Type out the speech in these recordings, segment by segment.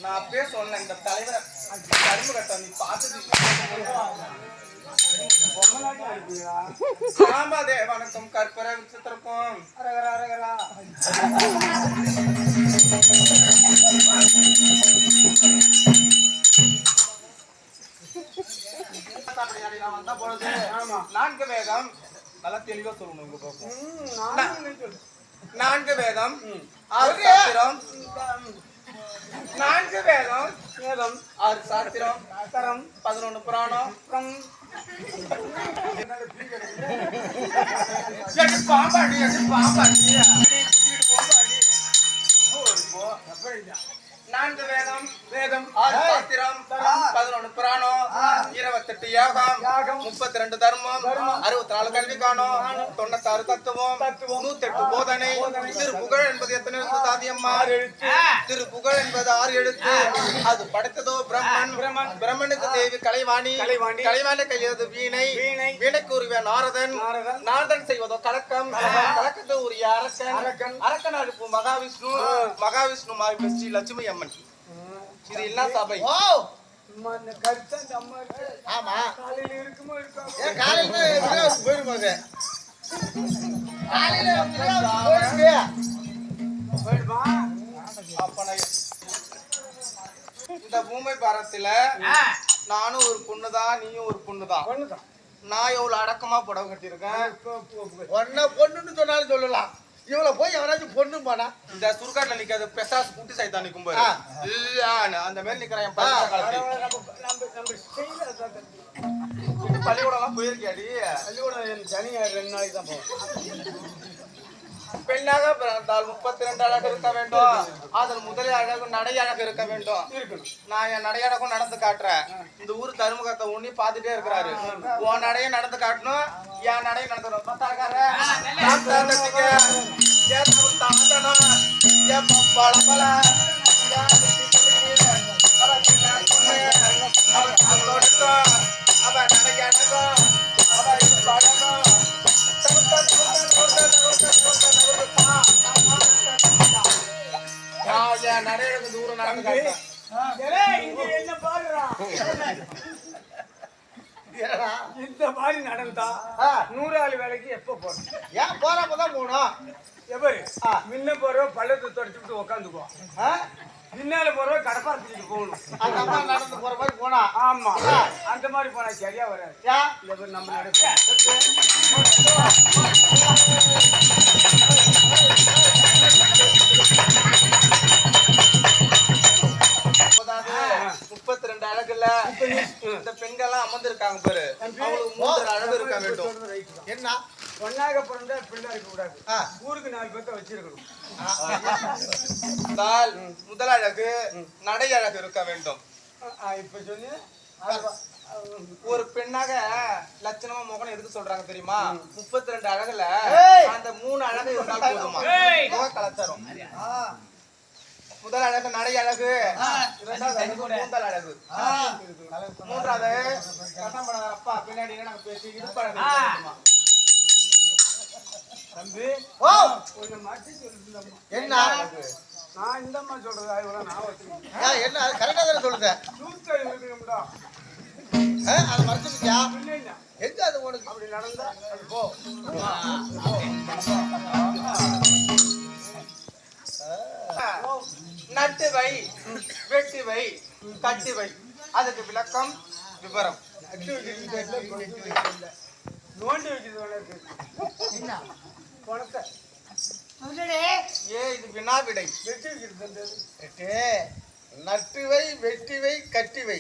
நான் அப்பயே சொன்னேன் இந்த தலைவரை கரும்பு கட்ட நீ பார்த்து ஆமாதே வணக்கம் கற்பரை விசித்திருக்கும் வந்தா பொழுது நான்கு வேதம் நல்லா தெளிவா சொல்லணும். நான்கு வேதம் நான்கு வேதம் வேதம் 6 சாத்திரம் 11 புராணம் பாம்பாடி நான்கு வேதம் வேதம் 6 சாத்திரம் 11 புராணம் 28 யாகம் 32 தர்மம் 64 கல்வி காணம் 96 தத்துவம் 108 போதனை திருப்புகழ் என்பது எத்தனை எழுத்து தாதியம்மா திருப்புகழ் என்பது 6 எழுத்து அது படைத்ததோ பிரம்மன் பிரம்மனுக்கு தேவி கலைவாணி கலைவாணி கையது வீணை வீணைக்கு உரிய நாரதன் செய்வதோ கலக்கம் கலக்கத்தை உரிய அரக்கன் அழுப்பு மகாவிஷ்ணு மாவி ஸ்ரீ லட்சுமி அம்மன். இது என்ன சபை? ஆமா காலையில இருக்குமோ போயிருப்பாங்க இந்த பூமி பாரத்துல நானும் ஒரு பொண்ணுதான் நீயும் ஒரு பொண்ணுதான். நான் எவ்வளவு அடக்கமா புடவை கட்டியிருக்கேன். ஒன்ன பொண்ணுன்னு சொன்னாலும் சொல்லலாம். இவ்வளவு போய் எவனாச்சும் பொண்ணு போனா இந்த சுருக்காட்டுல நிக்காது பெசாஸ் குட்டி சைத்தா நிக்கும் போது அந்த மாதிரி நிக்கிறேன். பள்ளிக்கூடம் எல்லாம் போயிருக்கியாடி? பள்ளிக்கூடம் சனி 2 நாளைக்கு தான் போவேன். பெண்ணாக பிறந்தால் 32 அழகு இருக்க வேண்டும். அதில் முதல் அழகு நடை அழகு இருக்க வேண்டும். நான் என் நடை அழகும் நடந்து காட்டுறேன். இந்த ஊர் தருமுகத்தை உண்ணி பார்த்துட்டே இருக்கிறாரு. உன் நடைய நடந்து காட்டணும், என் நடைய நடத்தணும். நடையழகு தூரம் நடந்து என்ன பாடுறா இந்த மாதிரி நடந்தா 100 ஆள் வேலைக்கு எப்ப போறோம்? ஏன் போறப்பதான் போகணும். எவரு முன்ன போறவ பள்ளத்தை தொடச்சுட்டு உக்காந்துக்குவோம், பின்னால போறவ கடப்பா தூக்கிட்டு போகணும். அந்த அம்மா நடந்து போற மாதிரி போனா ஆமா, அந்த மாதிரி போனா சரியா வராது. இந்த பேர் நம்ம நடக்க அழகுல இந்த பெண்கள்லாம் அமர்ந்திருக்காங்க பாரு, அவங்களுக்கு 3 அழகு இருக்க வேண்டும். என்ன ஒன்னாக பிறந்தா பிள்ளை இருக்க கூடாது, ஊருக்கு 4 பேர்த்த வச்சிருக்கணும். முதல் அழகு நடை அழகு இருக்க வேண்டும். இப்ப சொல்லி ஒரு பெண்ணாக லட்சணமா முகம் எதுக்கு சொல்றாங்க தெரியுமா? 32 அழகுல அந்த 3 அழகு இருந்தால் போதுமா முக கலச்சரும். முதல் அழகு நடை அழகு, இரண்டாவது கூந்தல் அழகு, மூன்றாவது அப்பா பின்னாடி நாங்க பேசி இடுப்பழகு. தம்பி கொஞ்சம் மாற்றி சொல்லுங்க. என்ன நான் இந்தம்மா சொல்றது அதெல்லாம் நான் வச்சுருக்கேன். என்ன கரெக்டா தானே சொல்லுங்க. சூத்தல் இருக்கும்டா, அது மறைச்சிருக்கியா? இல்லைன்னா எங்க அது உனக்கு அப்படி நடந்தா அது போ. நட்டு வை, வெட்டி வை, கட்டி வை, அதுக்கு விளக்கம் விவரம். நோண்டி வைக்கிறது பணத்தை இது வினாவிடை. வெட்டி வைக்கிறது நட்டு வை, வெட்டி வை, கட்டி வை.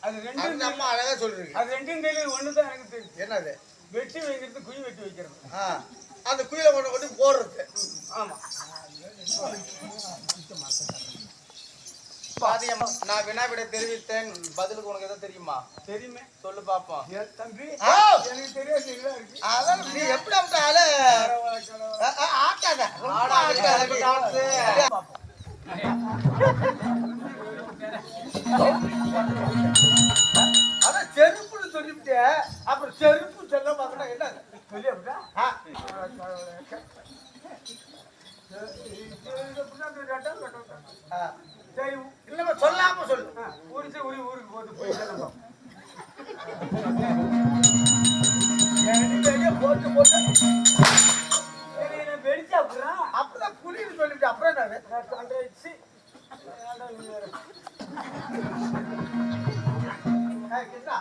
அது ரெண்டும் நம்ம அழகா சொல்றீங்க. அது ரெண்டும் தெரியும். ஒண்ணுதான் எனக்கு தெரியும். என்னது? வெட்டி வைக்கிறது, குழி வெட்டி வைக்கிறது. அந்த குயில கொண்டு போடுறது. ஆமா, நான் வினாவிடை தெரிவித்தேன், பதிலுக்கு உனக்கு எதாவது தெரியுமா? தெரியுமே, சொல்லு பாப்போம். தம்பி எனக்கு தெரியாது. இருக்கு அதான் நீ எப்படி அந்த ஆளு ஆட்டாத அதான் செருப்புன்னு சொல்லிவிட்டு அப்புறம் செருப்பு சொல்ல பார்க்கணும். என்ன சொல்லி அப்படின்னா சரி, இல்ல சொல்லாம சொல்லு. ஊருக்கு போது போய் போட்டு போட்டு வெடிச்சா அப்புறம் அப்பதான் புலின்னு சொல்லிட்டு அப்புறம் என்ன